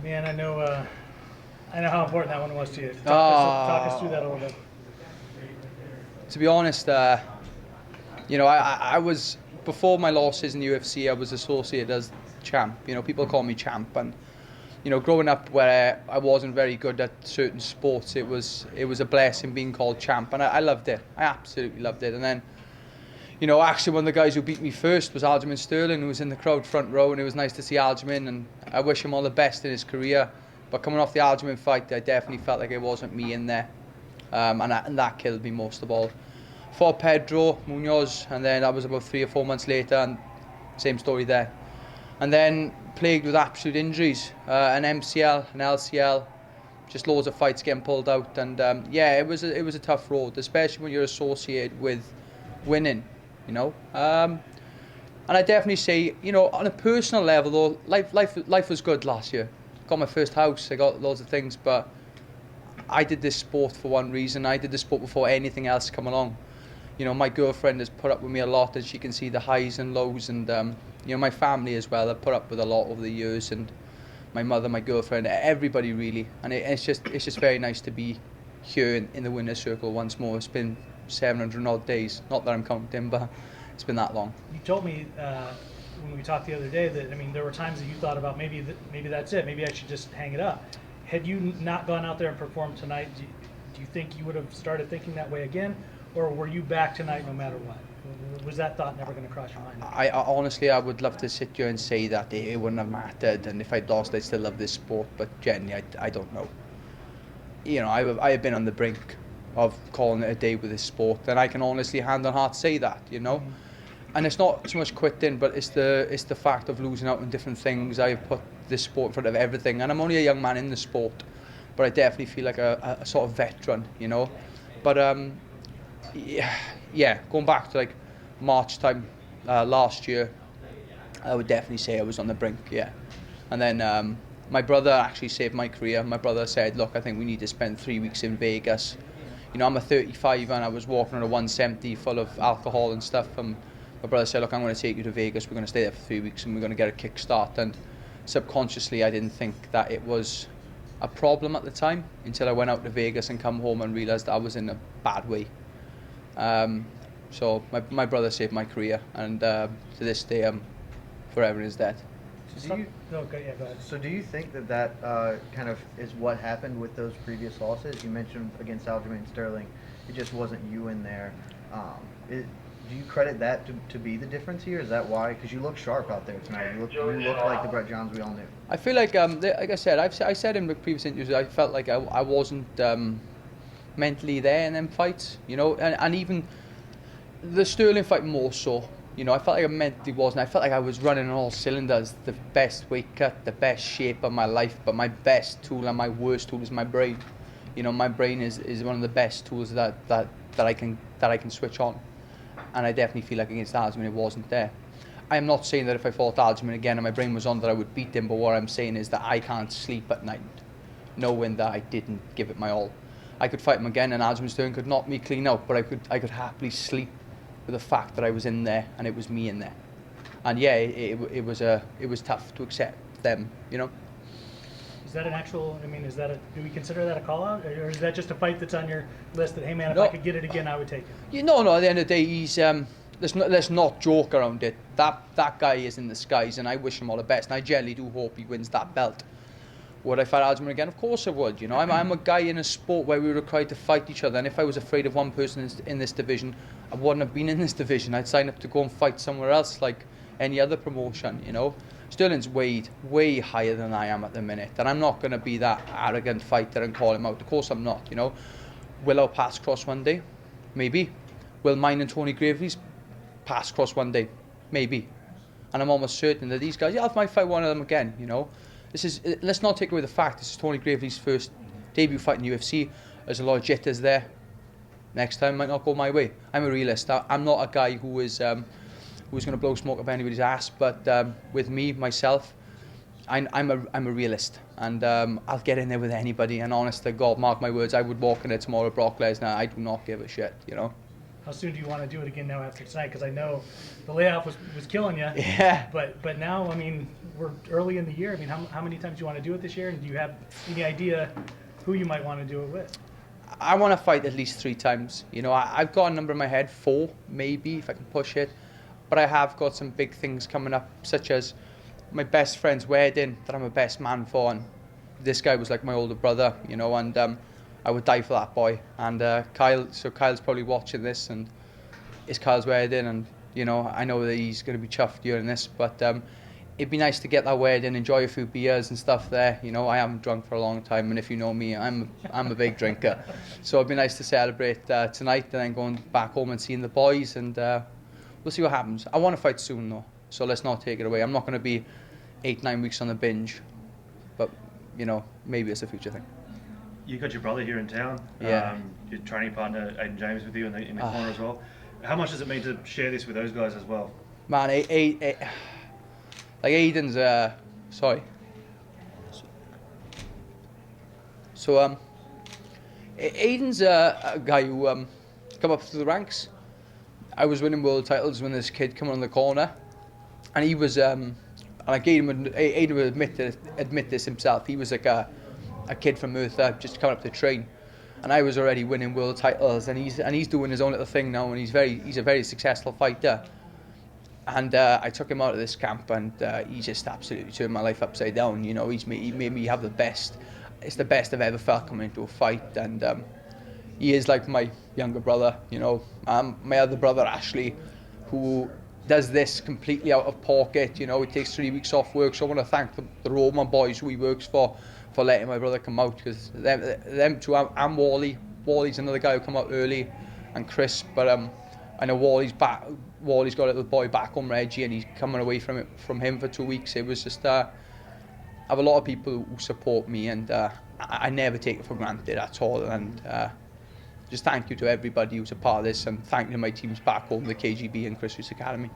Man, I know how important that one was to you. Talk us through that a little bit. To be honest, I was, before my losses in the UFC, I was associated as champ. People call me champ, and growing up where I wasn't very good at certain sports, it was a blessing being called champ, and I loved it. I absolutely loved it. And then, actually one of the guys who beat me first was Aljamain Sterling, who was in the crowd front row, and it was nice to see Aljamain, and I wish him all the best in his career. But coming off the Aljamain fight, I definitely felt like it wasn't me in there, and that killed me most of all. Fought Pedro Munoz, and then that was about 3 or 4 months later, and same story there. And then plagued with absolute injuries, an MCL, an LCL, just loads of fights getting pulled out, and it was a tough road, especially when you're associated with winning, And I definitely say, on a personal level though, life was good last year. Got my first house, I got loads of things, but I did this sport for one reason. I did this sport before anything else come along. My girlfriend has put up with me a lot, and she can see the highs and lows, and my family as well have put up with a lot over the years, and my mother, my girlfriend, everybody really. And it's just very nice to be here in the winner's circle once more. It's been 700 odd days, not that I'm counting, but it's been that long. You told me when we talked the other day that there were times that you thought about maybe that's it, maybe I should just hang it up. Had you not gone out there and performed tonight, do you think you would have started thinking that way again, or were you back tonight no matter what? Was that thought never going to cross your mind? I honestly, I would love to sit here and say that it wouldn't have mattered, and if I'd lost, I'd still love this sport, but generally, I don't know. I have been on the brink of calling it a day with this sport, and I can honestly, hand on heart, say that, And it's not so much quitting, but it's the fact of losing out on different things. I've put this sport in front of everything, and I'm only a young man in the sport, but I definitely feel like a sort of veteran, But going back to like March time last year, I would definitely say I was on the brink, yeah. And then my brother actually saved my career. My brother said, look, I think we need to spend 3 weeks in Vegas. I'm a 35 and I was walking on a 170 full of alcohol and stuff, and my brother said, look, I'm going to take you to Vegas, we're going to stay there for 3 weeks and we're going to get a kickstart. And subconsciously I didn't think that it was a problem at the time until I went out to Vegas and come home and realised I was in a bad way. So my brother saved my career, and to this day I'm forever in his debt. Go ahead. So do you think that kind of is what happened with those previous losses? You mentioned against Aljamain Sterling, it just wasn't you in there. Do you credit that to be the difference here? Is that why? Because you look sharp out there tonight. You look like the Brett Johns we all knew. I feel like I said, I said in the previous interviews, I felt like I wasn't mentally there in them fights, and even the Sterling fight more so. I felt like I mentally wasn't. I felt like I was running on all cylinders, the best weight cut, the best shape of my life, but my best tool and my worst tool is my brain. My brain is one of the best tools that I can switch on. And I definitely feel like against Aljamain it wasn't there. I am not saying that if I fought Aljamain again and my brain was on that I would beat him, but what I'm saying is that I can't sleep at night knowing that I didn't give it my all. I could fight him again and Aljamain Sterling could knock me clean out, but I could happily sleep with the fact that I was in there and it was me in there. And yeah, it was tough to accept them, Is that an actual, do we consider that a call out? Or is that just a fight that's on your list that, hey man, if I could get it again, I would take it? No, at the end of the day, he's, let's not joke around it. That guy is in the skies, and I wish him all the best, and I genuinely do hope he wins that belt. Would I fight Aljamain again? Of course I would, I'm a guy in a sport where we were required to fight each other, and if I was afraid of one person in this division, I wouldn't have been in this division. I'd sign up to go and fight somewhere else, like any other promotion, Sterling's way higher than I am at the minute, and I'm not going to be that arrogant fighter and call him out. Of course I'm not, Will our paths cross one day? Maybe. Will mine and Tony Gravely's paths cross one day? Maybe. And I'm almost certain that these guys, I might fight one of them again, Let's not take away the fact this is Tony Gravely's first debut fight in UFC. There's a lot of jitters there. Next time might not go my way. I'm a realist. I'm not a guy who is who's going to blow smoke up anybody's ass, but with me, myself, I'm a realist, and I'll get in there with anybody, and honest to God, mark my words, I would walk in there tomorrow, Brock Lesnar, I do not give a shit, how soon do you want to do it again now after tonight? Because I know the layoff was killing you. Yeah. But now, I mean, we're early in the year. I mean, how many times do you want to do it this year? And do you have any idea who you might want to do it with? I want to fight at least 3 times. You know, I've got a number in my head, 4 maybe if I can push it. But I have got some big things coming up, such as my best friend's wedding that I'm a best man for. And this guy was like my older brother, you know, and I would die for that boy. And Kyle's probably watching this, and it's Kyle's wedding, and you know, I know that he's going to be chuffed during this, but it'd be nice to get that wedding, enjoy a few beers and stuff there. You know, I haven't drunk for a long time, and if you know me, I'm a big drinker. So it'd be nice to celebrate tonight, and then going back home and seeing the boys, and we'll see what happens. I want to fight soon though, so let's not take it away. I'm not going to be 8-9 weeks on the binge, but you know, maybe it's a future thing. You got your brother here in town. Yeah. Your training partner Aiden James with you in the corner as well. How much does it mean to share this with those guys as well? Man, like Aiden's sorry. So Aiden's a guy who come up through the ranks. I was winning world titles when this kid came on the corner, and he was like Aiden would admit this himself. He was like a kid from Merthyr just coming up to train, and I was already winning world titles, and he's doing his own little thing now, and he's a very successful fighter. And I took him out of this camp, and he just absolutely turned my life upside down. You know, he made me have the best. It's the best I've ever felt coming into a fight, and he is like my younger brother. You know, my other brother Ashley, who does this completely out of pocket. You know, he takes 3 weeks off work. So I want to thank the Roman boys who he works for letting my brother come out, because them two, and Wally. Wally's another guy who come out early, and Chris. But I know Wally's back. Wally's got a little boy back home, Reggie, and he's coming away from him for 2 weeks. It was just I have a lot of people who support me, and I never take it for granted at all. And just thank you to everybody who's a part of this, and thank you to my teams back home, the KGB and Chris Reese Academy.